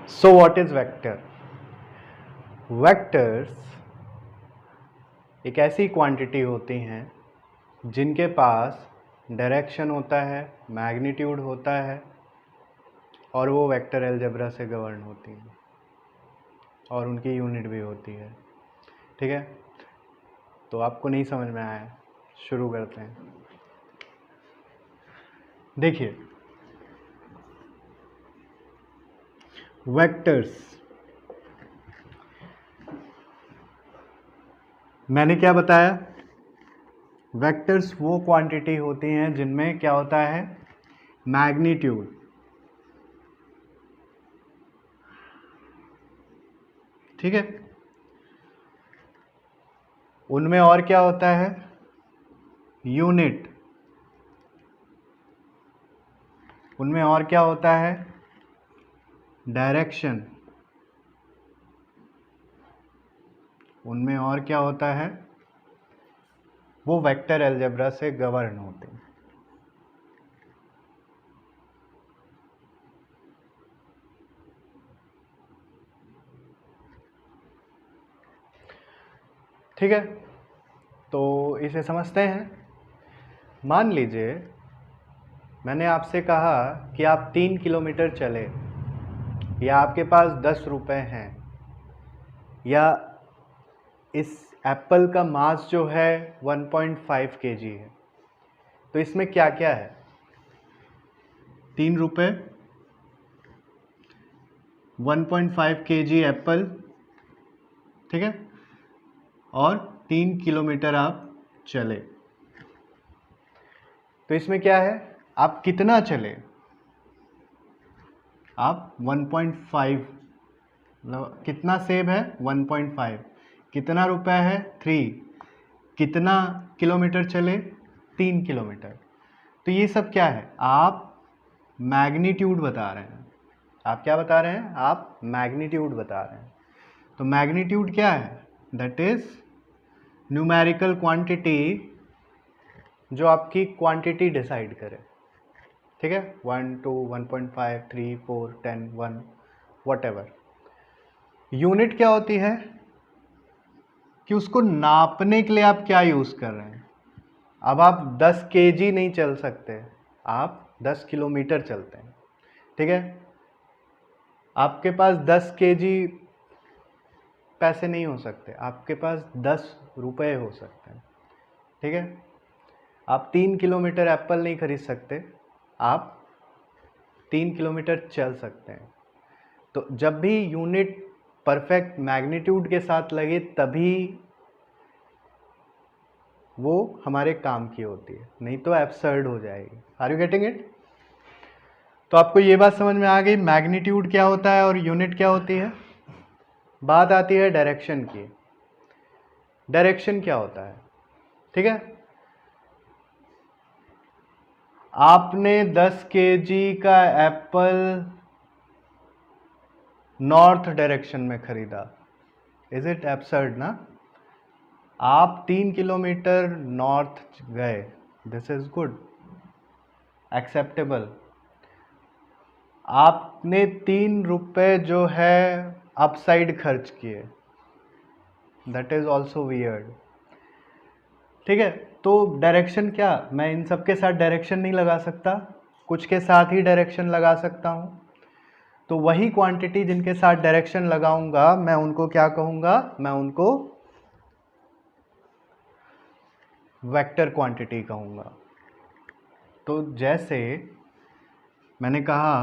So what is vector? Vectors एक ऐसी quantity होती हैं जिनके पास डायरेक्शन होता है, मैग्नीट्यूड होता है और वो वेक्टर अलजेब्रा से गवर्न होती हैं और उनकी यूनिट भी होती है। ठीक है, तो आपको नहीं समझ में आया, शुरू करते हैं। देखिए, वेक्टर्स, मैंने क्या बताया? वेक्टर्स वो क्वांटिटी होती हैं जिनमें क्या होता है? मैग्नीट्यूड। ठीक है, उनमें और क्या होता है? यूनिट। उनमें और क्या होता है? डायरेक्शन। उनमें और क्या होता है? वो वेक्टर अलजेब्रा से गवर्न होते हैं। ठीक है, तो इसे समझते हैं। मान लीजिए मैंने आपसे कहा कि आप 3 किलोमीटर चले, या आपके पास 10 रुपए हैं, या इस एप्पल का मास जो है 1.5 kg है, तो इसमें क्या क्या है? 3 रुपए, 1.5 kg एप्पल, ठीक है, और 3 किलोमीटर आप चले। तो इसमें क्या है? आप कितना चले? आप 1.5, मतलब कितना सेब है? 1.5। कितना रुपए है? 3। कितना किलोमीटर चले? 3 किलोमीटर। तो ये सब क्या है? आप मैग्नीट्यूड बता रहे हैं। आप क्या बता रहे हैं? आप मैग्नीट्यूड बता रहे हैं। तो मैग्नीट्यूड क्या है? दैट इज न्यूमेरिकल क्वांटिटी जो आपकी क्वांटिटी डिसाइड करे। ठीक है, 1, 2, 1.5, 3, 4, 10, 1, वट एवर। यूनिट क्या होती है? कि उसको नापने के लिए आप क्या यूज कर रहे हैं। अब आप 10 kg नहीं चल सकते, आप 10 किलोमीटर चलते हैं। ठीक है, आपके पास 10 kg पैसे नहीं हो सकते, आपके पास 10 रुपए हो सकते हैं। ठीक है, आप 3 किलोमीटर एप्पल नहीं खरीद सकते, आप 3 किलोमीटर चल सकते हैं। तो जब भी यूनिट परफेक्ट मैग्नीट्यूड के साथ लगे तभी वो हमारे काम की होती है, नहीं तो एब्सर्ड हो जाएगी। Are you getting it? तो आपको ये बात समझ में आ गई मैग्नीट्यूड क्या होता है और यूनिट क्या होती है। बात आती है डायरेक्शन की। डायरेक्शन क्या होता है? ठीक है, आपने 10 kg का एप्पल नॉर्थ डायरेक्शन में खरीदा, इज इट एब्सर्ड ना? आप 3 किलोमीटर नॉर्थ गए, दिस इज गुड, एक्सेप्टेबल। आपने 3 रुपए जो है अपसाइड खर्च किए, दैट इज ऑल्सो वियर्ड। ठीक है, तो डायरेक्शन क्या, मैं इन सब के साथ डायरेक्शन नहीं लगा सकता, कुछ के साथ ही डायरेक्शन लगा सकता हूं। तो वही क्वांटिटी जिनके साथ डायरेक्शन लगाऊंगा मैं उनको क्या कहूंगा? मैं उनको वेक्टर क्वांटिटी कहूंगा। तो जैसे मैंने कहा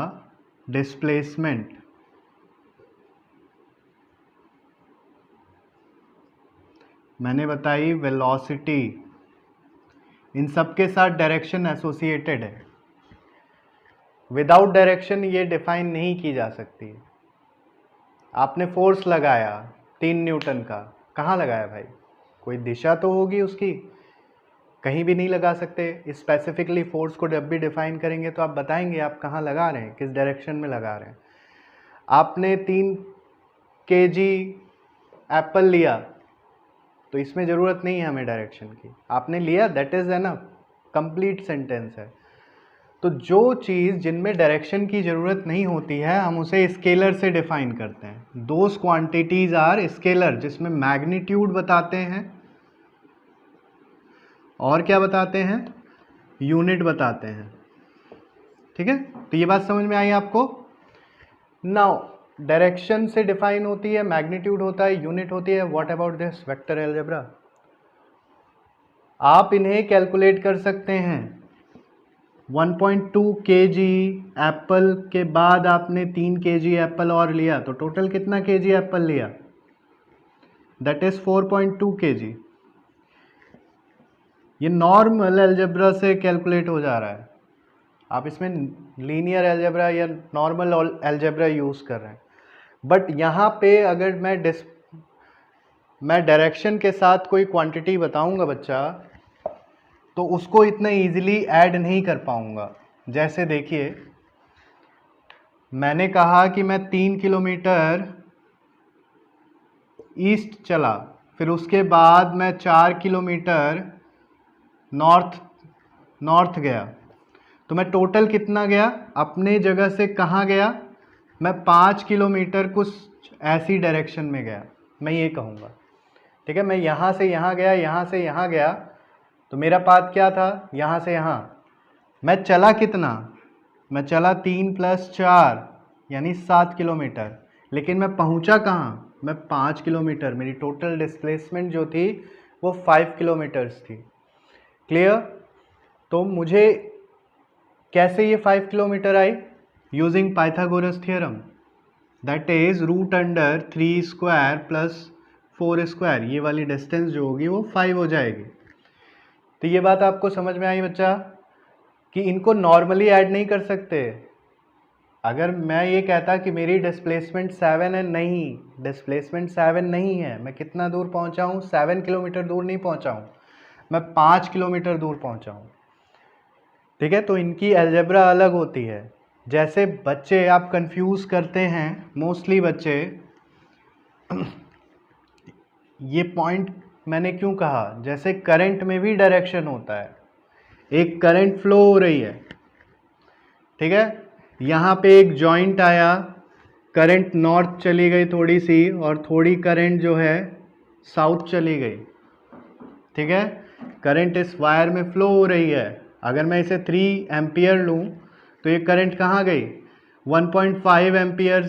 डिस्प्लेसमेंट, मैंने बताई वेलोसिटी, इन सब के साथ डायरेक्शन एसोसिएटेड है। विदाउट डायरेक्शन ये डिफाइन नहीं की जा सकती। आपने फोर्स लगाया 3 न्यूटन का, कहाँ लगाया भाई? कोई दिशा तो होगी उसकी, कहीं भी नहीं लगा सकते। स्पेसिफिकली फोर्स को जब भी डिफाइन करेंगे तो आप बताएंगे आप कहाँ लगा रहे हैं, किस डायरेक्शन में लगा रहे हैं। आपने 3 kg एप्पल लिया, तो इसमें ज़रूरत नहीं है हमें डायरेक्शन की, आपने लिया, that is enough, complete sentence है। तो जो चीज़ जिनमें डायरेक्शन की ज़रूरत नहीं होती है हम उसे स्केलर से डिफाइन करते हैं। दोज क्वांटिटीज आर स्केलर, जिसमें मैग्नीट्यूड बताते हैं और क्या बताते हैं, यूनिट बताते हैं। ठीक है, तो ये बात समझ में आई आपको। नाउ डायरेक्शन से डिफाइन होती है, मैग्नीट्यूड होता है, यूनिट होती है। What about this vector algebra? आप इन्हें कैलकुलेट कर सकते हैं। 1.2 kg एप्पल के बाद आपने 3 kg एप्पल और लिया, तो टोटल कितना kg एप्पल लिया? That is 4.2 kg। ये नॉर्मल अलजेब्रा से कैलकुलेट हो जा रहा है, आप इसमें लीनियर अलजेब्रा या नॉर्मल अलजेब्रा यूज़ कर रहे हैं। बट यहाँ पे अगर मैं डायरेक्शन के साथ कोई क्वांटिटी बताऊंगा बच्चा, तो उसको इतना इजीली ऐड नहीं कर पाऊंगा। जैसे देखिए, मैंने कहा कि मैं 3 किलोमीटर ईस्ट चला, फिर उसके बाद मैं 4 किलोमीटर नॉर्थ गया, तो मैं टोटल कितना गया? अपने जगह से कहाँ गया? मैं 5 किलोमीटर कुछ ऐसी डायरेक्शन में गया, मैं ये कहूँगा। ठीक है, मैं यहाँ से यहाँ गया, यहाँ से यहाँ गया, तो मेरा पाथ क्या था? यहाँ से यहाँ। मैं चला कितना? मैं चला 3 + 4 यानी 7 किलोमीटर, लेकिन मैं पहुँचा कहाँ? मैं 5 किलोमीटर। मेरी टोटल डिस्प्लेसमेंट जो थी वो 5 किलोमीटर्स थी। क्लियर? तो मुझे कैसे ये 5 kilometre I? Using Pythagoras theorem, that is √3² + 4²। ये वाली डिस्टेंस जो होगी वो 5 हो जाएगी। तो ये बात आपको समझ में आई बच्चा कि इनको नॉर्मली ऐड नहीं कर सकते। अगर मैं ये कहता कि मेरी डिस्प्लेसमेंट 7 है, नहीं, डिस्प्लेसमेंट 7 नहीं है, मैं कितना दूर पहुंचा हूँ? 7 किलोमीटर दूर नहीं पहुंचा हूँ, मैं 5 किलोमीटर दूर पहुंचा हूँ। ठीक है, तो इनकी अलजेब्रा अलग होती है। जैसे बच्चे आप कंफ्यूज करते हैं, मोस्टली बच्चे, ये पॉइंट मैंने क्यों कहा, जैसे करंट में भी डायरेक्शन होता है। एक करंट फ्लो हो रही है, ठीक है, यहाँ पे एक जॉइंट आया, करंट नॉर्थ चली गई थोड़ी सी, और थोड़ी करंट जो है साउथ चली गई। ठीक है, करंट इस वायर में फ्लो हो रही है। अगर मैं इसे 3 एम्पियर लूँ तो ये करंट कहाँ गई? 1.5 एम्पियर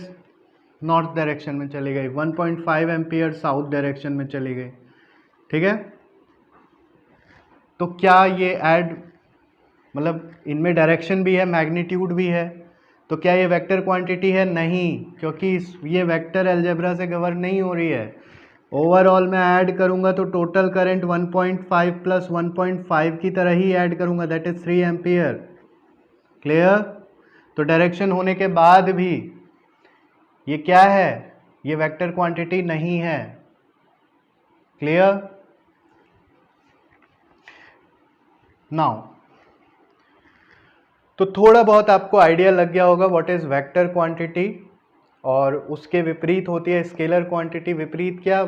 नॉर्थ डायरेक्शन में चली गई, 1.5 एम्पियर साउथ डायरेक्शन में चली गई। ठीक है, तो क्या ये ऐड, मतलब इनमें डायरेक्शन भी है, मैग्नीट्यूड भी है, तो क्या ये वेक्टर क्वांटिटी है? नहीं, क्योंकि ये वेक्टर अलजेब्रा से गवर्न नहीं हो रही है। ओवरऑल मैं ऐड करूंगा तो टोटल करंट 1.5 + 1.5 की तरह ही ऐड करूंगा, दैट इज 3 एम्पियर। क्लियर? तो डायरेक्शन होने के बाद भी ये क्या है? ये वेक्टर क्वांटिटी नहीं है। क्लियर? नाउ तो थोड़ा बहुत आपको आइडिया लग गया होगा व्हाट इज वेक्टर क्वांटिटी, और उसके विपरीत होती है स्केलर क्वांटिटी। विपरीत क्या?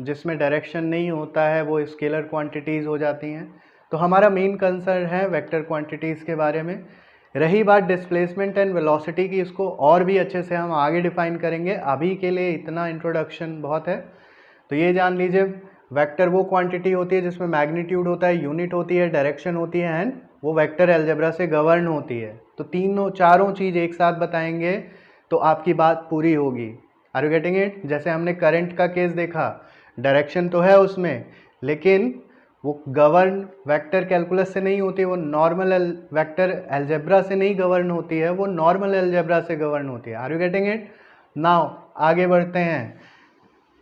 जिसमें डायरेक्शन नहीं होता है वो स्केलर क्वांटिटीज़ हो जाती हैं। तो हमारा मेन कंसर्न है वेक्टर क्वांटिटीज़ के बारे में। रही बात डिस्प्लेसमेंट एंड वेलोसिटी की, इसको और भी अच्छे से हम आगे डिफाइन करेंगे। अभी के लिए इतना इंट्रोडक्शन बहुत है। तो ये जान लीजिए, वेक्टर वो क्वांटिटी होती है जिसमें मैग्नीट्यूड होता है, यूनिट होती है, डायरेक्शन होती है, एंड वो वेक्टर अलजेब्रा से गवर्न होती है। तो तीनों चारों चीज़ एक साथ बताएंगे तो आपकी बात पूरी होगी। Are you getting it? जैसे हमने करंट का केस देखा, डायरेक्शन तो है उसमें, लेकिन वो गवर्न वेक्टर कैलकुलस से नहीं होती, वो नॉर्मल वेक्टर अलजेब्रा से नहीं गवर्न होती है, वो नॉर्मल अलजेब्रा से गवर्न होती है। Are you getting it? Now आगे बढ़ते हैं।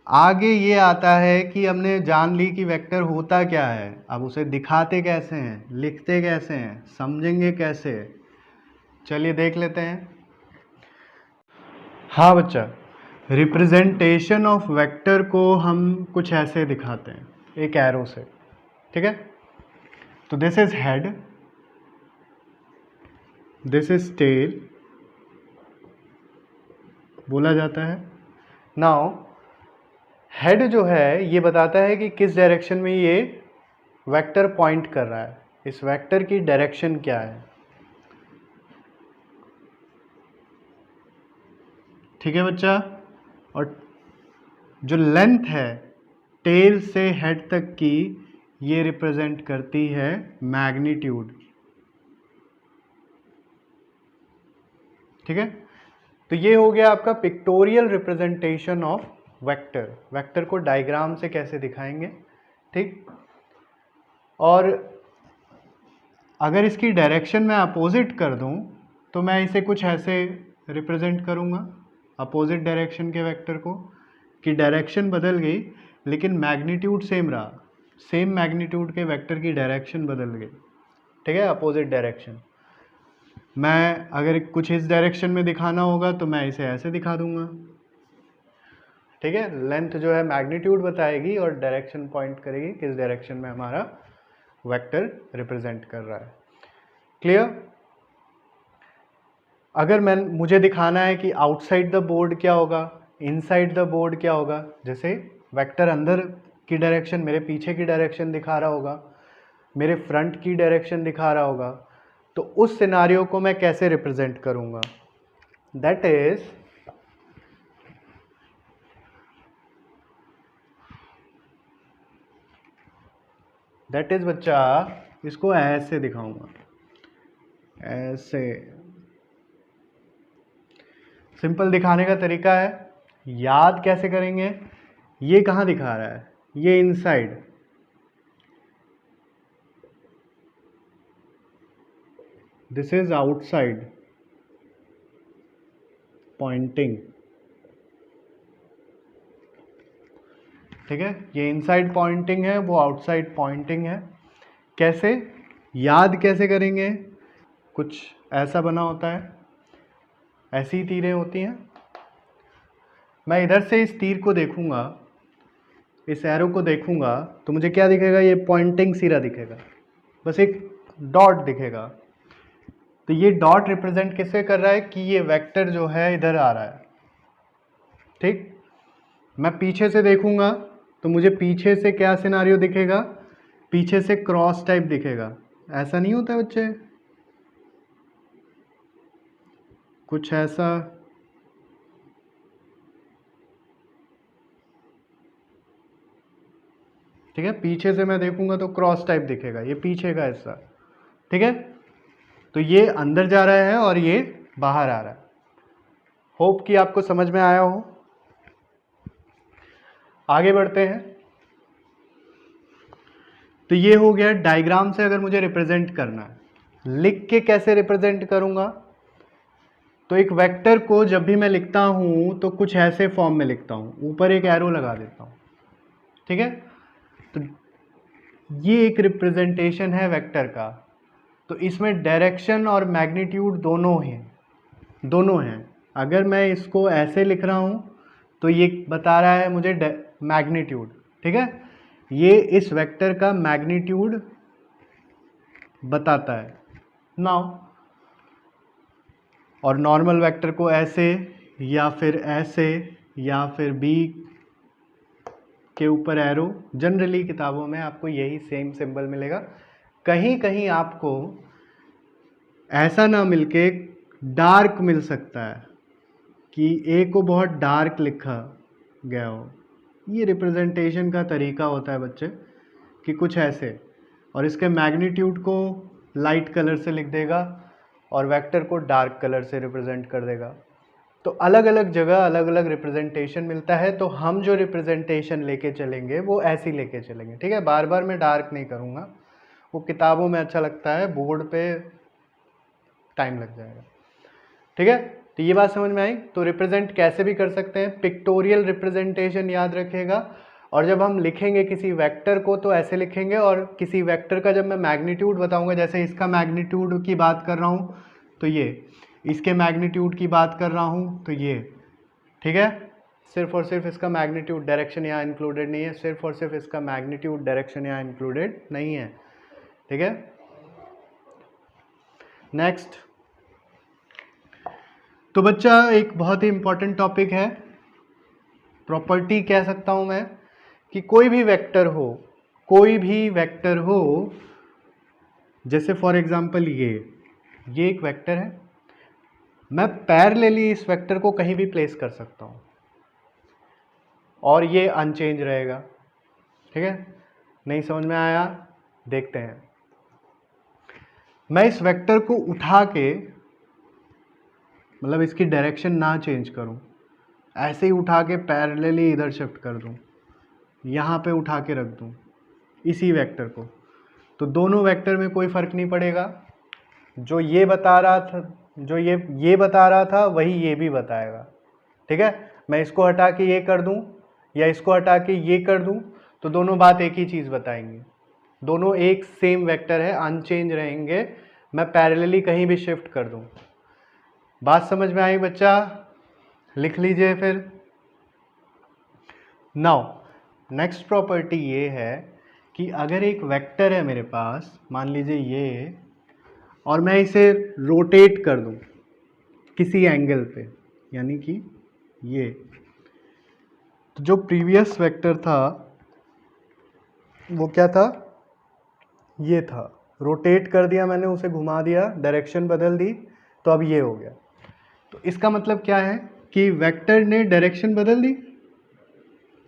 आगे ये आता है कि हमने जान ली कि वेक्टर होता क्या है, अब उसे दिखाते कैसे हैं, लिखते कैसे हैं, समझेंगे कैसे, चलिए देख लेते हैं। हाँ बच्चा, रिप्रेजेंटेशन ऑफ वेक्टर को हम कुछ ऐसे दिखाते हैं, एक एरो से। ठीक है, तो this is head, this is tail बोला जाता है। नाउ हेड जो है ये बताता है कि किस डायरेक्शन में ये वेक्टर पॉइंट कर रहा है, इस वेक्टर की डायरेक्शन क्या है। ठीक है बच्चा। और जो लेंथ है टेल से हेड तक की, ये रिप्रेजेंट करती है मैग्नीट्यूड। ठीक है, तो ये हो गया आपका pictorial representation of vector. Vector को डायग्राम से कैसे दिखाएंगे, ठीक। और अगर इसकी डायरेक्शन मैं अपोजिट कर दूं तो मैं इसे कुछ ऐसे रिप्रेजेंट करूंगा, अपोजिट डायरेक्शन के वेक्टर को, कि डायरेक्शन बदल गई लेकिन मैग्नीट्यूड सेम रहा, सेम मैग्नीट्यूड के वेक्टर की डायरेक्शन बदल गई। ठीक है, अपोजिट डायरेक्शन। मैं अगर कुछ इस डायरेक्शन में दिखाना होगा तो मैं इसे ऐसे दिखा दूंगा। ठीक है, लेंथ जो है मैग्नीट्यूड बताएगी और डायरेक्शन पॉइंट करेगी किस डायरेक्शन में हमारा वेक्टर रिप्रेजेंट कर रहा है। क्लियर। अगर मुझे दिखाना है कि आउटसाइड द बोर्ड क्या होगा, इनसाइड द बोर्ड क्या होगा, जैसे वेक्टर अंदर की डायरेक्शन मेरे पीछे की डायरेक्शन दिखा रहा होगा, मेरे फ्रंट की डायरेक्शन दिखा रहा होगा, तो उस सिनारियो को मैं कैसे रिप्रेजेंट करूंगा, दैट इज बच्चा, इसको ऐसे दिखाऊंगा, ऐसे। सिंपल दिखाने का तरीका है, याद कैसे करेंगे, ये कहाँ दिखा रहा है, ये inside, this is outside pointing. ठीक है, ये इनसाइड पॉइंटिंग है, वो आउटसाइड पॉइंटिंग है। कैसे याद कैसे करेंगे, कुछ ऐसा बना होता है, ऐसी तीरें होती हैं। मैं इधर से इस तीर को देखूंगा, इस एरो को देखूंगा, तो मुझे क्या दिखेगा, ये पॉइंटिंग सिरा दिखेगा, बस एक डॉट दिखेगा। तो ये डॉट रिप्रेजेंट किससे कर रहा है कि ये वेक्टर जो है इधर आ रहा है। ठीक, मैं पीछे से देखूंगा तो मुझे पीछे से क्या सिनारियो दिखेगा, पीछे से क्रॉस टाइप दिखेगा। ऐसा नहीं होता है बच्चे, कुछ ऐसा। ठीक है, पीछे से मैं देखूंगा तो क्रॉस टाइप दिखेगा, ये पीछे का हिस्सा। ठीक है, तो ये अंदर जा रहा है और ये बाहर आ रहा है। होप कि आपको समझ में आया हो। आगे बढ़ते हैं। तो ये हो गया डायग्राम से अगर मुझे रिप्रेजेंट करना है। लिख के कैसे रिप्रेजेंट करूंगा, तो एक वेक्टर को जब भी मैं लिखता हूं तो कुछ ऐसे फॉर्म में लिखता हूं, ऊपर एक एरो लगा देता हूं। ठीक है, तो ये एक रिप्रेजेंटेशन है वेक्टर का। तो इसमें डायरेक्शन और मैग्नीट्यूड दोनों हैं। अगर मैं इसको ऐसे लिख रहा हूं तो ये बता रहा है मुझे मैग्नीट्यूड। ठीक है, ये इस वेक्टर का मैग्नीट्यूड बताता है नाउ। और नॉर्मल वेक्टर को ऐसे या फिर ऐसे या फिर बी के ऊपर एरो, जनरली किताबों में आपको यही सेम सिंबल मिलेगा। कहीं कहीं आपको ऐसा ना मिलके डार्क मिल सकता है कि ए को बहुत डार्क लिखा गया हो। ये रिप्रेजेंटेशन का तरीका होता है बच्चे, कि कुछ ऐसे, और इसके मैग्नीट्यूड को लाइट कलर से लिख देगा और वेक्टर को डार्क कलर से रिप्रेजेंट कर देगा। तो अलग अलग जगह अलग अलग रिप्रेजेंटेशन मिलता है। तो हम जो रिप्रेजेंटेशन लेके चलेंगे वो ऐसी लेके चलेंगे। ठीक है, बार बार मैं डार्क नहीं करूँगा, वो किताबों में अच्छा लगता है, बोर्ड पे टाइम लग जाएगा। ठीक है, तो ये बात समझ में आई। तो रिप्रेजेंट कैसे भी कर सकते हैं, पिक्टोरियल रिप्रेजेंटेशन याद रखिएगा। और जब हम लिखेंगे किसी वेक्टर को तो ऐसे लिखेंगे, और किसी वेक्टर का जब मैं मैग्नीट्यूड बताऊंगा, जैसे इसका मैग्नीट्यूड की बात कर रहा हूँ तो ये, इसके मैग्नीट्यूड की बात कर रहा हूँ तो ये। ठीक है, सिर्फ और सिर्फ इसका मैग्नीट्यूड, डायरेक्शन यहाँ इंक्लूडेड नहीं है, सिर्फ और सिर्फ इसका मैग्नीट्यूड, डायरेक्शन यहाँ इंक्लूडेड नहीं है। ठीक है, नेक्स्ट। तो बच्चा एक बहुत ही इंपॉर्टेंट टॉपिक है, प्रॉपर्टी कह सकता हूं मैं, कि कोई भी वेक्टर हो, जैसे फॉर एग्जांपल ये एक वेक्टर है, मैं पैरेलली इस वेक्टर को कहीं भी प्लेस कर सकता हूँ और ये अनचेंज रहेगा। ठीक है, नहीं समझ में आया? देखते हैं। मैं इस वेक्टर को उठा के, मतलब इसकी डायरेक्शन ना चेंज करूं, ऐसे ही उठा के पैरेलली इधर शिफ्ट कर दूं, यहाँ पे उठा के रख दूं इसी वेक्टर को, तो दोनों वेक्टर में कोई फर्क नहीं पड़ेगा। जो ये बता रहा था, जो ये बता रहा था, वही ये भी बताएगा। ठीक है, मैं इसको हटा के ये कर दूं या इसको हटा के ये कर दूं, तो दोनों बात एक ही चीज़ बताएंगे। दोनों एक सेम वेक्टर है, अनचेंज रहेंगे। मैं पैरेलली कहीं भी शिफ्ट कर दूं। बात समझ में आई बच्चा? लिख लीजिए फिर। नाउ नेक्स्ट प्रॉपर्टी ये है कि अगर एक वेक्टर है मेरे पास, मान लीजिए ये, और मैं इसे रोटेट कर दूं किसी एंगल पे, यानी कि ये, तो जो प्रीवियस वेक्टर था वो क्या था? ये था। रोटेट कर दिया मैंने, उसे घुमा दिया, डायरेक्शन बदल दी, तो अब ये हो गया। तो इसका मतलब क्या है कि वेक्टर ने डायरेक्शन बदल दी।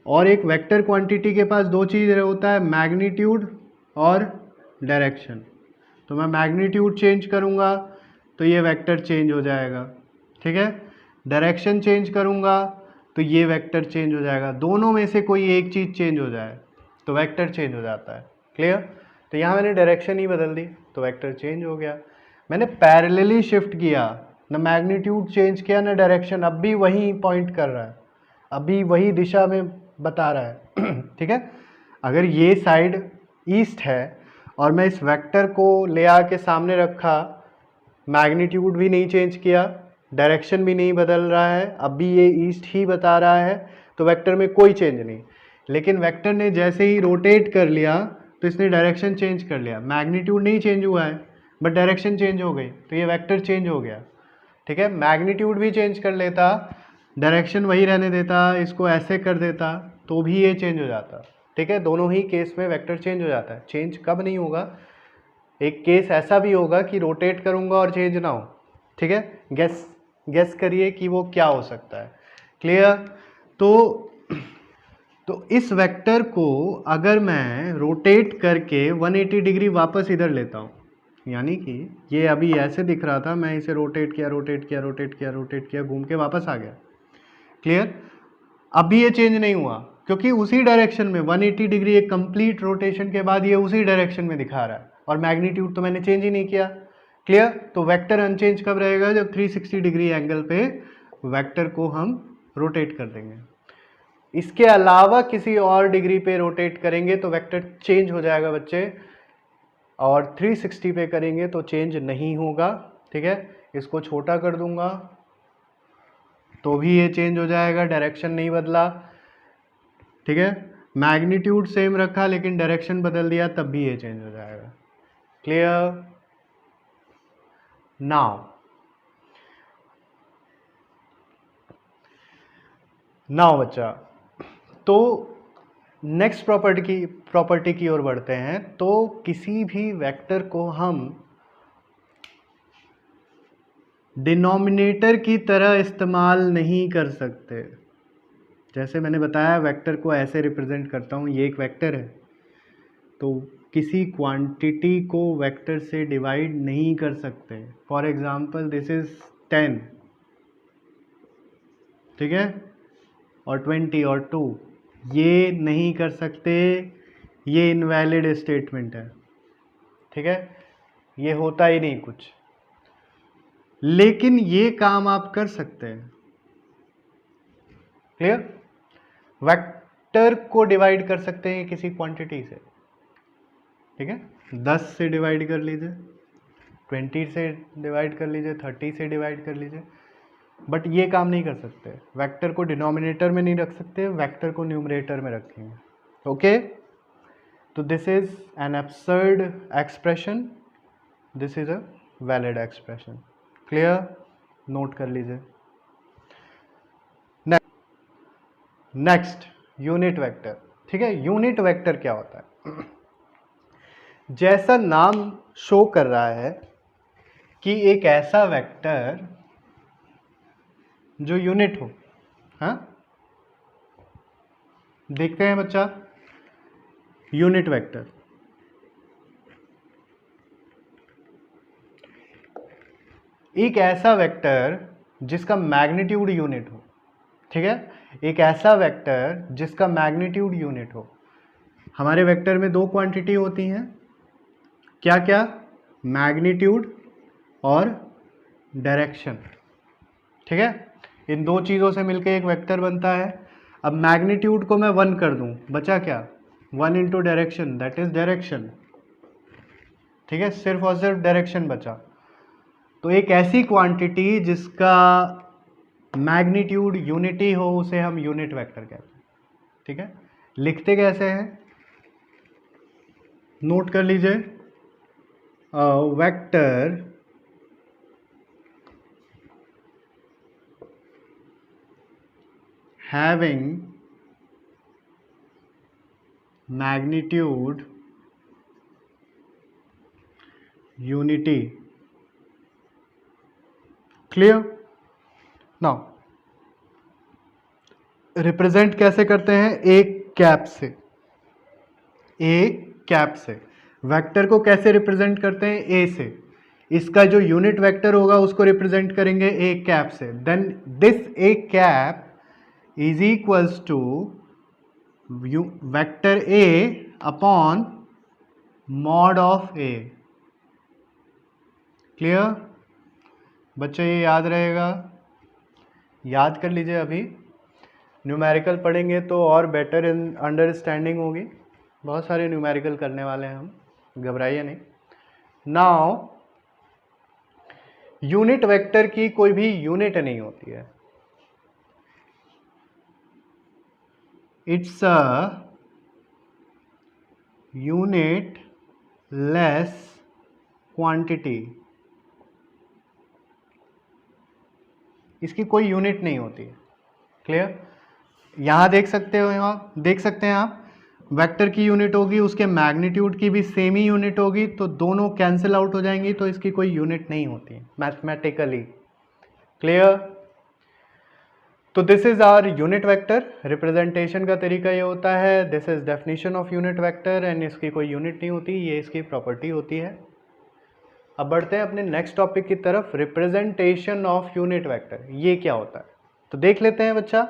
और एक वेक्टर क्वांटिटी के पास दो चीज़ होता है, मैग्नीट्यूड और डायरेक्शन। तो मैं मैग्नीट्यूड चेंज करूँगा तो ये वेक्टर चेंज हो जाएगा। ठीक है, डायरेक्शन चेंज करूँगा तो ये वेक्टर चेंज हो जाएगा। दोनों में से कोई एक चीज़ चेंज हो जाए तो वेक्टर चेंज हो जाता है। क्लियर? तो यहाँ मैंने डायरेक्शन ही बदल दी तो वेक्टर चेंज हो गया। मैंने पैरेलली शिफ्ट किया, ना मैग्नीट्यूड चेंज किया ना डायरेक्शन, अब भी वही पॉइंट कर रहा है, अभी वही दिशा में बता रहा है। ठीक है, अगर ये साइड ईस्ट है और मैं इस वेक्टर को ले आके सामने रखा, मैग्नीट्यूड भी नहीं चेंज किया, डायरेक्शन भी नहीं बदल रहा है, अब भी ये ईस्ट ही बता रहा है, तो वेक्टर में कोई चेंज नहीं। लेकिन वेक्टर ने जैसे ही रोटेट कर लिया तो इसने डायरेक्शन चेंज कर लिया। मैग्नीट्यूड नहीं चेंज हुआ है बट डायरेक्शन चेंज हो गई, तो ये वेक्टर चेंज हो गया। ठीक है, मैग्नीट्यूड भी चेंज कर लेता, डायरेक्शन वही रहने देता, इसको ऐसे कर देता, तो भी ये चेंज हो जाता। ठीक है, दोनों ही केस में वेक्टर चेंज हो जाता है। चेंज कब नहीं होगा? एक केस ऐसा भी होगा कि रोटेट करूंगा और चेंज ना हो। ठीक है, गेस करिए कि वो क्या हो सकता है। क्लियर? तो इस वेक्टर को अगर मैं रोटेट करके 180 डिग्री वापस इधर लेता हूँ, यानी कि ये अभी ऐसे दिख रहा था, मैं इसे रोटेट किया, रोटेट किया, रोटेट किया, रोटेट किया, घूम के वापस आ गया। क्लियर? अभी ये चेंज नहीं हुआ क्योंकि उसी डायरेक्शन में 180 डिग्री, एक कंप्लीट रोटेशन के बाद ये उसी डायरेक्शन में दिखा रहा है और मैग्नीट्यूड तो मैंने चेंज ही नहीं किया। क्लियर? तो वेक्टर अनचेंज कब रहेगा? जब 360 डिग्री एंगल पे वेक्टर को हम रोटेट कर देंगे। इसके अलावा किसी और डिग्री पे रोटेट करेंगे तो वेक्टर चेंज हो जाएगा बच्चे, और 360 पे करेंगे तो चेंज नहीं होगा। ठीक है, इसको छोटा कर दूंगा तो भी ये चेंज हो जाएगा, डायरेक्शन नहीं बदला। ठीक है, मैग्नीट्यूड सेम रखा लेकिन डायरेक्शन बदल दिया, तब भी ये चेंज हो जाएगा। क्लियर? नाउ बच्चा, तो नेक्स्ट प्रॉपर्टी की ओर बढ़ते हैं। तो किसी भी वेक्टर को हम डिनोमिनेटर की तरह इस्तेमाल नहीं कर सकते। जैसे मैंने बताया, वेक्टर को ऐसे रिप्रेजेंट करता हूँ, ये एक वेक्टर है, तो किसी क्वांटिटी को वेक्टर से डिवाइड नहीं कर सकते। फॉर एग्जांपल दिस इज 10, ठीक है, और 20 और 2, ये नहीं कर सकते, ये इनवैलिड स्टेटमेंट है। ठीक है, ये होता ही नहीं कुछ, लेकिन ये काम आप कर सकते हैं। क्लियर? वेक्टर को डिवाइड कर सकते हैं किसी क्वांटिटी से। ठीक है, 10 से डिवाइड कर लीजिए, 20 से डिवाइड कर लीजिए, 30 से डिवाइड कर लीजिए, बट ये काम नहीं कर सकते। वेक्टर को डिनोमिनेटर में नहीं रख सकते, वेक्टर को न्यूमरेटर में रखेंगे। ओके, तो this is an absurd expression, this is a valid expression. Clear? Note कर लीजिए। Next, unit vector. ठीक है, यूनिट वेक्टर क्या होता है? जैसा नाम शो कर रहा है कि एक ऐसा वेक्टर जो यूनिट हो। हाँ, देखते हैं बच्चा, यूनिट वेक्टर। एक ऐसा वेक्टर जिसका मैग्नीट्यूड यूनिट हो, ठीक है, एक ऐसा वेक्टर जिसका मैग्नीट्यूड यूनिट हो। हमारे वेक्टर में दो क्वांटिटी होती हैं, क्या क्या, मैग्नीट्यूड और डायरेक्शन, ठीक है। इन दो चीज़ों से मिलकर एक वेक्टर बनता है। अब मैग्नीट्यूड को मैं 1 कर दूं, बचा क्या, 1 into direction, that is direction, ठीक है, सिर्फ और सिर्फ डायरेक्शन बचा। तो एक ऐसी क्वांटिटी जिसका मैग्नीट्यूड यूनिटी हो उसे हम यूनिट वेक्टर कहते हैं, ठीक है। लिखते कैसे हैं, नोट कर लीजिए, vector having magnitude unity, clear। Now represent कैसे करते हैं, एक कैप से, एक कैप से। वेक्टर को कैसे रिप्रेजेंट करते हैं, ए से। इसका जो यूनिट वेक्टर होगा उसको रिप्रेजेंट करेंगे ए कैप से। Then this A cap is equals to vector A upon mod of A. Clear बच्चे, ये याद रहेगा, याद कर लीजिए। अभी न्यूमेरिकल पढ़ेंगे तो और बेटर इन अंडरस्टैंडिंग होगी। बहुत सारे न्यूमेरिकल करने वाले हैं हम, घबराइए नहीं। नाउ यूनिट वेक्टर की कोई भी यूनिट नहीं होती है, it's a unit less quantity. इसकी कोई यूनिट नहीं होती है, क्लियर। यहां देख सकते हो, यहाँ देख सकते हैं आप, वेक्टर की यूनिट होगी, उसके मैग्नीट्यूड की भी सेम ही यूनिट होगी, तो दोनों कैंसिल आउट हो जाएंगी, तो इसकी कोई यूनिट नहीं होती है मैथमेटिकली, क्लियर। तो this is our unit vector. Representation का तरीका ये होता है, this is definition of unit vector, and इसकी कोई यूनिट नहीं होती, ये इसकी प्रॉपर्टी होती है। अब बढ़ते हैं अपने नेक्स्ट टॉपिक की तरफ, रिप्रेजेंटेशन ऑफ यूनिट वेक्टर, ये क्या होता है, तो देख लेते हैं बच्चा।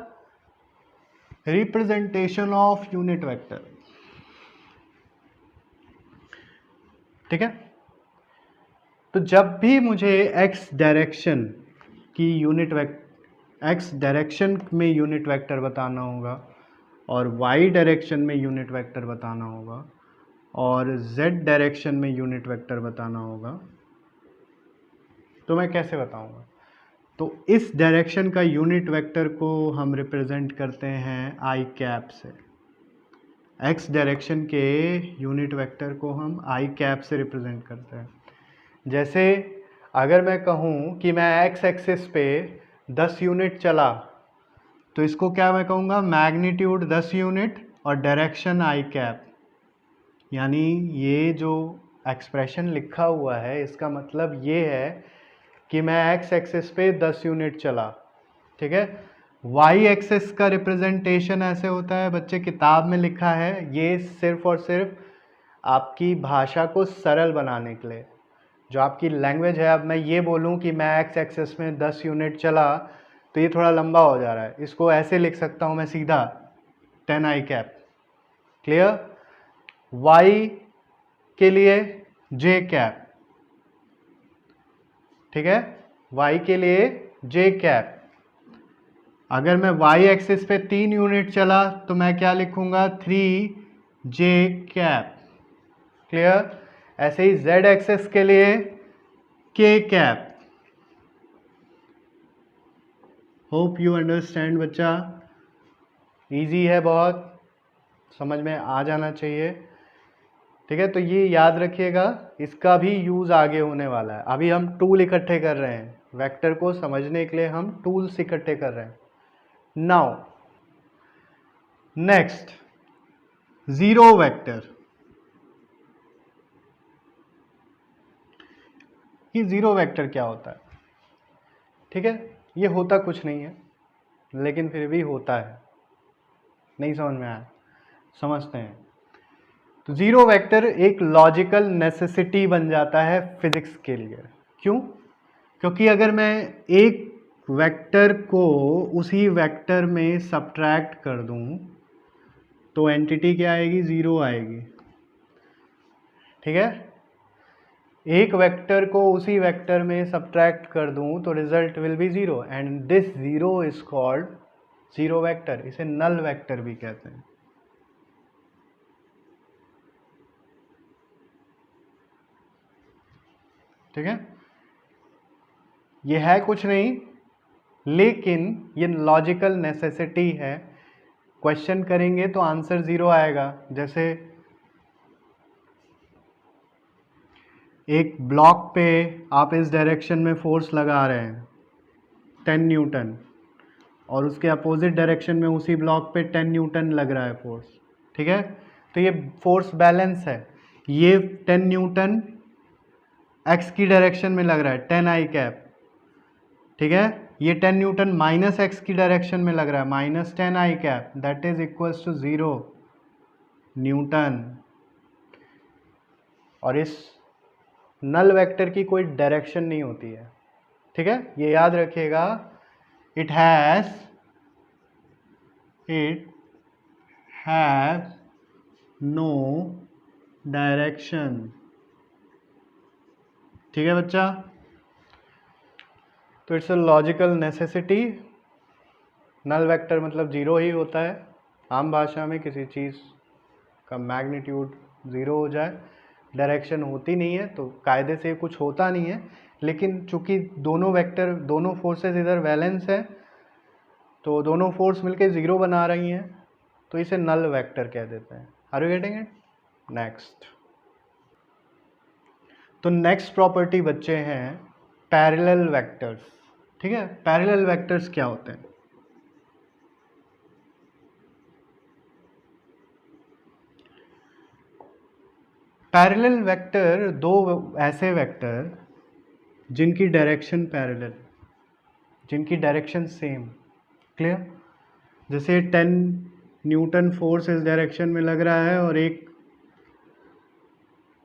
रिप्रेजेंटेशन ऑफ यूनिट वेक्टर, ठीक है। तो जब भी मुझे एक्स डायरेक्शन की यूनिट एक्स डायरेक्शन में यूनिट वेक्टर बताना होगा, और वाई डायरेक्शन में यूनिट वेक्टर बताना होगा, और जेड डायरेक्शन में यूनिट वेक्टर बताना होगा, तो मैं कैसे बताऊंगा। तो इस डायरेक्शन का यूनिट वेक्टर को हम रिप्रेजेंट करते हैं आई कैप से। एक्स डायरेक्शन के यूनिट वेक्टर को हम आई कैप से रिप्रेजेंट करते हैं। जैसे अगर मैं कहूँ कि मैं एक्स एक्सिस पे 10 यूनिट चला, तो इसको क्या मैं कहूँगा, मैग्नीट्यूड 10 यूनिट और डायरेक्शन आई कैप। यानी ये जो एक्सप्रेशन लिखा हुआ है इसका मतलब ये है कि मैं एक्स एक्सिस पे 10 यूनिट चला, ठीक है। वाई एक्सिस का रिप्रेजेंटेशन ऐसे होता है बच्चे, किताब में लिखा है, ये सिर्फ और सिर्फ आपकी भाषा को सरल बनाने के लिए, जो आपकी लैंग्वेज है। अब मैं ये बोलूँ कि मैं एक्स एक्सिस में 10 यूनिट चला, तो ये थोड़ा लंबा हो जा रहा है, इसको ऐसे लिख सकता हूँ मैं सीधा 10 आई कैप, क्लियर। वाई के लिए जे कैप, ठीक है, y के लिए j कैप। अगर मैं y एक्सिस पे 3 यूनिट चला तो मैं क्या लिखूंगा, 3j कैप, क्लियर। ऐसे ही z एक्सिस के लिए k cap. Hope you understand बच्चा, इजी है बहुत, समझ में आ जाना चाहिए, ठीक है। तो ये याद रखिएगा, इसका भी यूज़ आगे होने वाला है। अभी हम टूल इकट्ठे कर रहे हैं, वेक्टर को समझने के लिए हम टूल्स इकट्ठे कर रहे हैं। Now next, zero vector. ये जीरो वेक्टर क्या होता है, ठीक है। ये होता कुछ नहीं है, लेकिन फिर भी होता है। नहीं समझ में आया? समझते हैं। तो जीरो वेक्टर एक लॉजिकल नेसेसिटी बन जाता है फिजिक्स के लिए। क्यों? क्योंकि अगर मैं एक वेक्टर को उसी वेक्टर में सब्ट्रैक्ट कर दूं तो एंटिटी क्या आएगी? ज़ीरो आएगी। ठीक है, एक वेक्टर को उसी वेक्टर में सब्ट्रैक्ट कर दूं तो result will be zero, and this zero is called zero vector. इसे नल वेक्टर भी कहते हैं। ठीक है, ये है कुछ नहीं, लेकिन ये लॉजिकल नेसेसिटी है। क्वेश्चन करेंगे तो आंसर ज़ीरो आएगा। जैसे एक ब्लॉक पे आप इस डायरेक्शन में फोर्स लगा रहे हैं 10 न्यूटन, और उसके अपोजिट डायरेक्शन में उसी ब्लॉक पे 10 न्यूटन लग रहा है फोर्स। ठीक है, तो ये फोर्स बैलेंस है। ये 10 न्यूटन एक्स की डायरेक्शन में लग रहा है, 10 आई कैप। ठीक है, ये 10 न्यूटन माइनस एक्स की डायरेक्शन में लग रहा है, minus 10 I cap, that is equals to 0 newton. और इस नल वेक्टर की कोई डायरेक्शन नहीं होती है। ठीक है, ये याद रखिएगा। It has no direction. ठीक है बच्चा, तो it's a logical necessity. Null vector मतलब जीरो ही होता है। आम भाषा में किसी चीज़ का मैग्नीट्यूड ज़ीरो हो जाए, डायरेक्शन होती नहीं है, तो कायदे से कुछ होता नहीं है। लेकिन चूंकि दोनों वेक्टर, दोनों फोर्सेस इधर बैलेंस है, तो दोनों फोर्स मिलके ज़ीरो बना रही हैं, तो इसे नल वेक्टर कह देते हैं। Are you getting it? Next, तो नेक्स्ट प्रॉपर्टी बच्चे हैं पैरेलल वेक्टर्स। ठीक है, पैरेलल वेक्टर्स क्या होते हैं? पैरेलल वेक्टर दो ऐसे वेक्टर जिनकी डायरेक्शन पैरेलल, जिनकी डायरेक्शन सेम। क्लियर? जैसे 10 न्यूटन फोर्स इस डायरेक्शन में लग रहा है और एक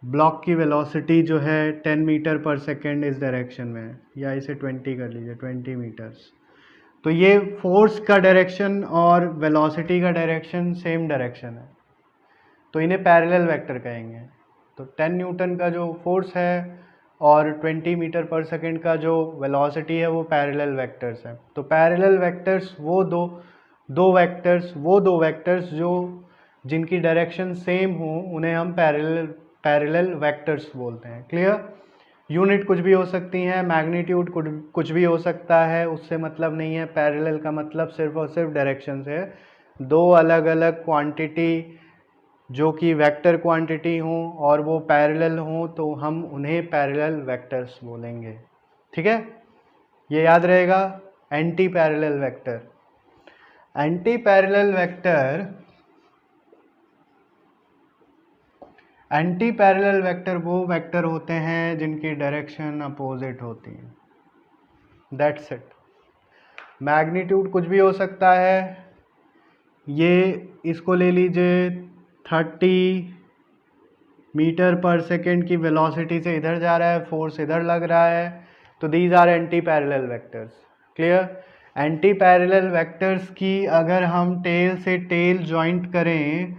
ब्लॉक की वेलोसिटी जो है 10 मीटर पर सेकेंड इस डायरेक्शन में है, या इसे 20 कर लीजिए, 20 मीटर्स। तो ये फोर्स का डायरेक्शन और वेलोसिटी का डायरेक्शन सेम डायरेक्शन है, तो इन्हें पैरेलल वेक्टर कहेंगे। तो 10 न्यूटन का जो फोर्स है और 20 मीटर पर सेकेंड का जो वेलोसिटी है वो पैरेलल वेक्टर्स है। तो पैरेलल वेक्टर्स वो दो वेक्टर्स जो जिनकी डायरेक्शन सेम हो, उन्हें हम पैरेलल वेक्टर्स बोलते हैं। क्लियर? यूनिट कुछ भी हो सकती हैं, मैग्नीट्यूड कुछ भी हो सकता है, उससे मतलब नहीं है। पैरेलल का मतलब सिर्फ और सिर्फ डायरेक्शन से है। दो अलग अलग क्वांटिटी जो कि वेक्टर क्वांटिटी हों और वो पैरेलल हों, तो हम उन्हें पैरेलल वेक्टर्स बोलेंगे। ठीक है, ये याद रहेगा। Anti parallel vector, anti parallel vector, anti parallel vector वो वेक्टर होते हैं जिनकी डायरेक्शन अपोजिट होती है। That's it. मैग्नीट्यूड कुछ भी हो सकता है। ये इसको ले लीजिए, 30 मीटर पर सेकेंड की वेलोसिटी से इधर जा रहा है, फोर्स इधर लग रहा है, तो these are anti parallel vectors. Clear? Anti parallel vectors की अगर हम टेल से टेल जॉइंट करें,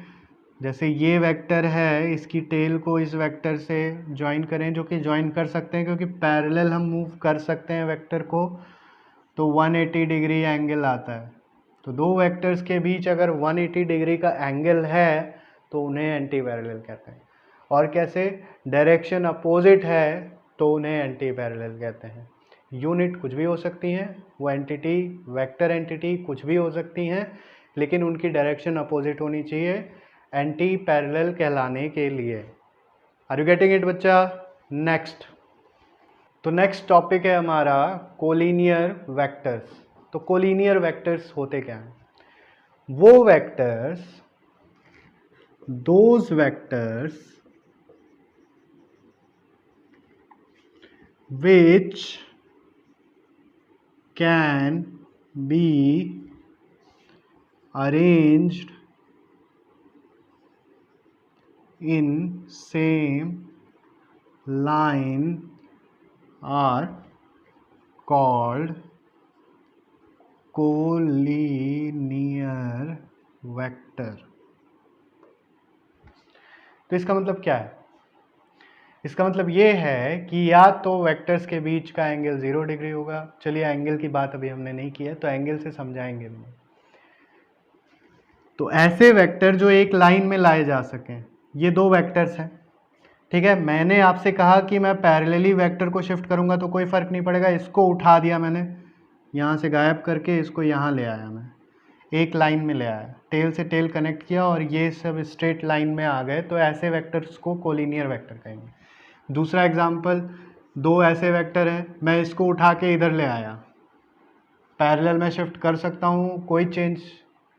जैसे ये वेक्टर है, इसकी टेल को इस वेक्टर से ज्वाइन करें, जो कि ज्वाइन कर सकते हैं क्योंकि पैरेलल हम मूव कर सकते हैं वेक्टर को, तो 180 डिग्री एंगल आता है। तो दो वेक्टर्स के बीच अगर 180 डिग्री का एंगल है तो उन्हें एंटी पैरेलल कहते हैं। और कैसे? डायरेक्शन अपोजिट है तो उन्हें एंटी पैरेलल कहते हैं। यूनिट कुछ भी हो सकती हैं, वो एंटिटी, वेक्टर एंटिटी कुछ भी हो सकती हैं, लेकिन उनकी डायरेक्शन अपोजिट होनी चाहिए एंटी पैरेलल कहलाने के लिए। आर यू गेटिंग इट बच्चा? नेक्स्ट, तो नेक्स्ट टॉपिक है हमारा कोलिनियर वेक्टर्स। तो कोलिनियर वेक्टर्स होते क्या हैं? वो vectors, those vectors which can be arranged in same line are called collinear vector। तो इसका मतलब क्या है? इसका मतलब ये है कि या तो वेक्टर्स के बीच का एंगल 0 डिग्री होगा। चलिए एंगल की बात अभी हमने नहीं की है तो एंगल से समझाएंगे हम। तो ऐसे वेक्टर जो एक लाइन में लाए जा सकें, ये दो वेक्टर्स हैं, ठीक है। मैंने आपसे कहा कि मैं पैरेलली वेक्टर को शिफ्ट करूंगा तो कोई फर्क नहीं पड़ेगा, इसको उठा दिया मैंने, यहाँ से गायब करके इसको यहाँ ले आया, मैं एक लाइन में ले आया, टेल से टेल कनेक्ट किया और ये सब स्ट्रेट लाइन में आ गए, तो ऐसे वेक्टर्स को कोलिनियर वेक्टर कहेंगे। दूसरा एग्जाम्पल, दो ऐसे वेक्टर हैं, मैं इसको उठा के इधर ले आया, पैरेलल में शिफ्ट कर सकता हूँ कोई चेंज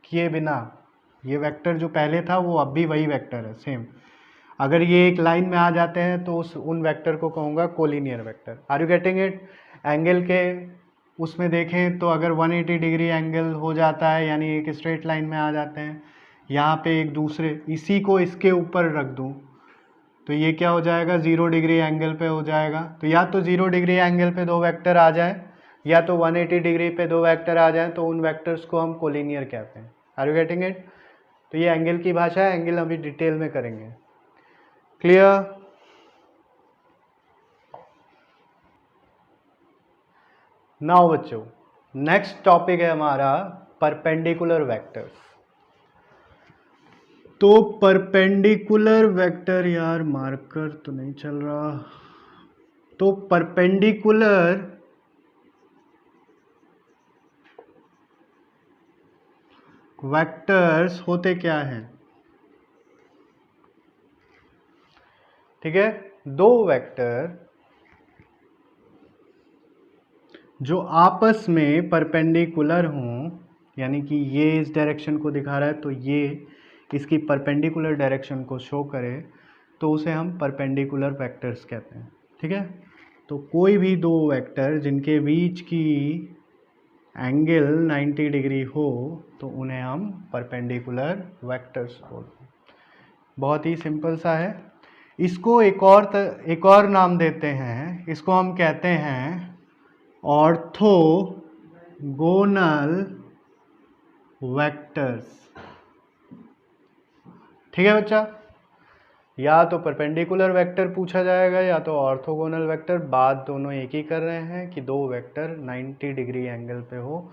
किए बिना। ये वेक्टर जो पहले था वो अब भी वही वेक्टर है सेम। अगर ये एक लाइन में आ जाते हैं तो उन वेक्टर को कहूँगा collinear vector. Are you getting it? Angle के उसमें देखें तो अगर 180 डिग्री एंगल हो जाता है, यानी एक स्ट्रेट लाइन में आ जाते हैं, यहाँ पे एक दूसरे, इसी को इसके ऊपर रख दूँ तो ये क्या हो जाएगा, 0 डिग्री एंगल पे हो जाएगा। तो या तो 0 डिग्री एंगल पे दो वेक्टर आ जाए या तो 180 डिग्री पे दो वेक्टर आ जाए, तो उन वेक्टर्स को हम कोलिनियर कहते हैं। Are you getting it? तो ये एंगल की भाषा है, एंगल अभी डिटेल में करेंगे। क्लियर? नाउ बच्चों, नेक्स्ट टॉपिक है हमारा परपेंडिकुलर वेक्टर्स। तो परपेंडिकुलर वेक्टर, यार मार्कर तो नहीं चल रहा, तो परपेंडिकुलर वेक्टर्स होते क्या हैं? ठीक है, दो वेक्टर जो आपस में परपेंडिकुलर हों, यानी कि ये इस डायरेक्शन को दिखा रहा है तो ये इसकी परपेंडिकुलर डायरेक्शन को शो करे, तो उसे हम परपेंडिकुलर वेक्टर्स कहते हैं। ठीक है, तो कोई भी दो वेक्टर जिनके बीच की एंगल 90 डिग्री हो तो उन्हें हम परपेंडिकुलर वेक्टर्स बोलते हैं। बहुत ही सिंपल सा है। इसको एक और नाम देते हैं, इसको हम कहते हैं ऑर्थोगोनल वेक्टर्स। ठीक है बच्चा, या तो परपेंडिकुलर वेक्टर पूछा जाएगा या तो ऑर्थोगोनल वेक्टर, बात दोनों एक ही कर रहे हैं कि दो वेक्टर 90 डिग्री एंगल पे हो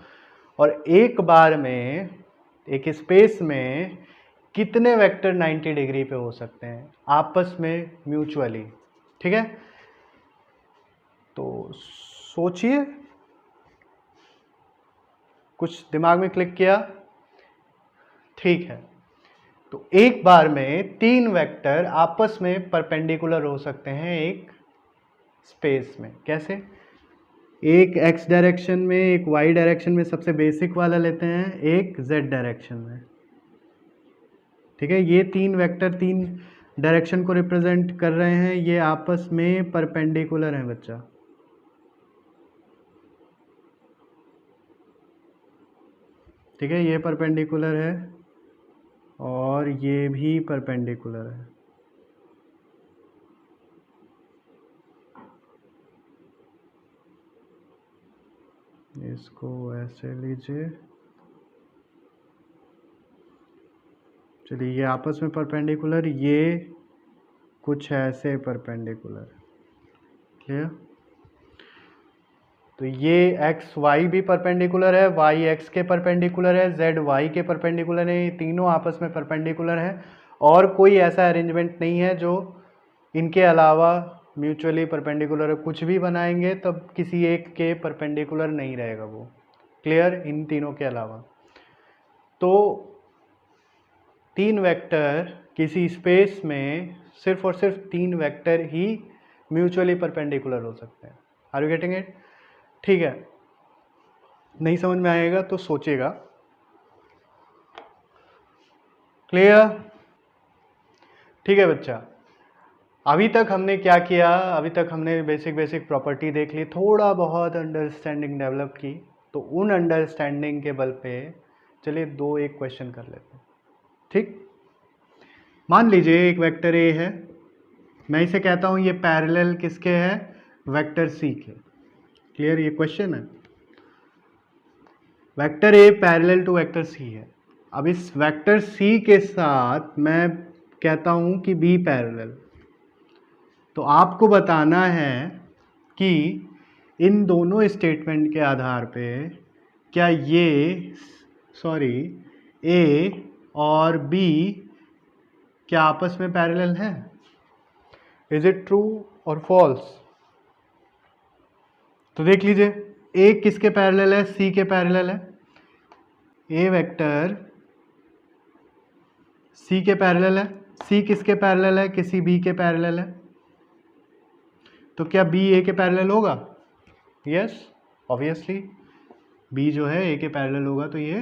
और एक बार में एक स्पेस में कितने वेक्टर 90 डिग्री पे हो सकते हैं आपस में म्यूचुअली। ठीक है, तो सोचिए, कुछ दिमाग में क्लिक किया? ठीक है, तो एक बार में तीन वेक्टर आपस में परपेंडिकुलर हो सकते हैं एक स्पेस में। कैसे? एक x डायरेक्शन में, एक y डायरेक्शन में, सबसे बेसिक वाला लेते हैं, एक z डायरेक्शन में। ठीक है, ये तीन वेक्टर तीन डायरेक्शन को रिप्रेजेंट कर रहे हैं, ये आपस में परपेंडिकुलर हैं बच्चा। ठीक है, ये परपेंडिकुलर है और ये भी परपेंडिकुलर है। इसको ऐसे लीजिए, चलिए ये आपस में परपेंडिकुलर, ये कुछ ऐसे परपेंडिकुलर। क्लियर? तो ये एक्स वाई भी परपेंडिकुलर है, वाई एक्स के परपेंडिकुलर है, जेड वाई के परपेंडिकुलर है, ये तीनों आपस में परपेंडिकुलर है और कोई ऐसा अरेंजमेंट नहीं है जो इनके अलावा म्यूचुअली परपेंडिकुलर है। कुछ भी बनाएंगे तब किसी एक के परपेंडिकुलर नहीं रहेगा वो। क्लियर? इन तीनों के अलावा तो तीन वेक्टर किसी स्पेस में सिर्फ और सिर्फ तीन वेक्टर ही म्यूचुअली परपेंडिकुलर हो सकते हैं। Are you getting it? ठीक है, नहीं समझ में आएगा तो सोचिएगा। क्लियर? ठीक है बच्चा, अभी तक हमने क्या किया? अभी तक हमने बेसिक प्रॉपर्टी देख ली, थोड़ा बहुत अंडरस्टैंडिंग डेवलप की। तो उन अंडरस्टैंडिंग के बल पे चलिए दो एक क्वेश्चन कर लेते हैं। ठीक, मान लीजिए एक वेक्टर ए है, मैं इसे कहता हूं ये पैरेलल किसके है, वेक्टर सी के। क्लियर, ये क्वेश्चन है, vector A parallel to vector C है। अब इस वेक्टर सी के साथ मैं कहता हूं कि बी पैरेलल, तो आपको बताना है कि इन दोनों स्टेटमेंट के आधार पे क्या ये ए और बी क्या आपस में पैरेलल हैं, इज इट ट्रू और फॉल्स। तो देख लीजिए, ए किसके पैरेलल है, सी के पैरेलल है, ए वेक्टर सी के पैरेलल है, सी किसके पैरेलल है, किसी बी के पैरेलल है, तो क्या बी ए के पैरेलल होगा, यस ऑब्वियसली बी जो है ए के पैरेलल होगा, तो ये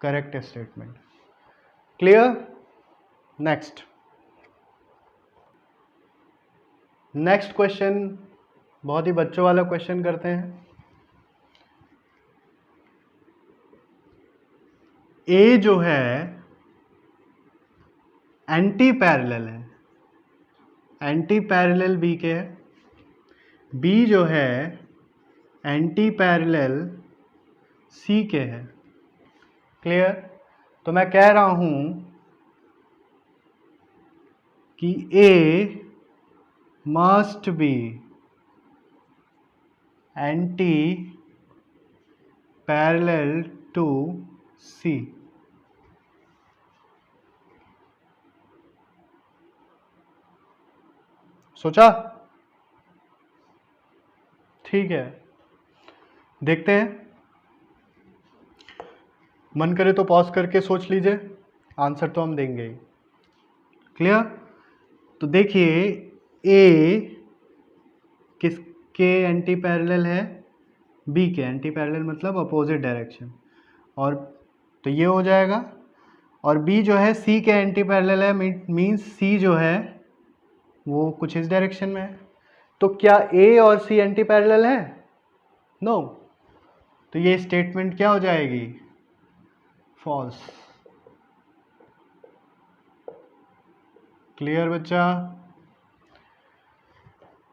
correct statement. Clear, next question, बहुत ही बच्चों वाला क्वेश्चन करते हैं। ए जो है एंटी पैरेलल है, एंटी पैरेलल बी के है, बी जो है एंटी पैरेलल सी के है। क्लियर, तो मैं कह रहा हूं कि A must be anti parallel to C. सोचा, ठीक है, देखते हैं, मन करे तो पॉज करके सोच लीजिए, आंसर तो हम देंगे ही। क्लियर, तो देखिए ए किसके एंटी पैरेलल है, बी के एंटी पैरेलल, मतलब अपोजिट डायरेक्शन, और तो ये हो जाएगा, और बी जो है सी के एंटी पैरेलल है, मीन्स सी जो है वो कुछ इस डायरेक्शन में है। तो क्या ए और सी एंटी पैरेलल है, नो, तो ये स्टेटमेंट क्या हो जाएगी, फॉल्स। क्लियर बच्चा,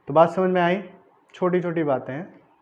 तो बात समझ में आई, छोटी छोटी बातें हैं।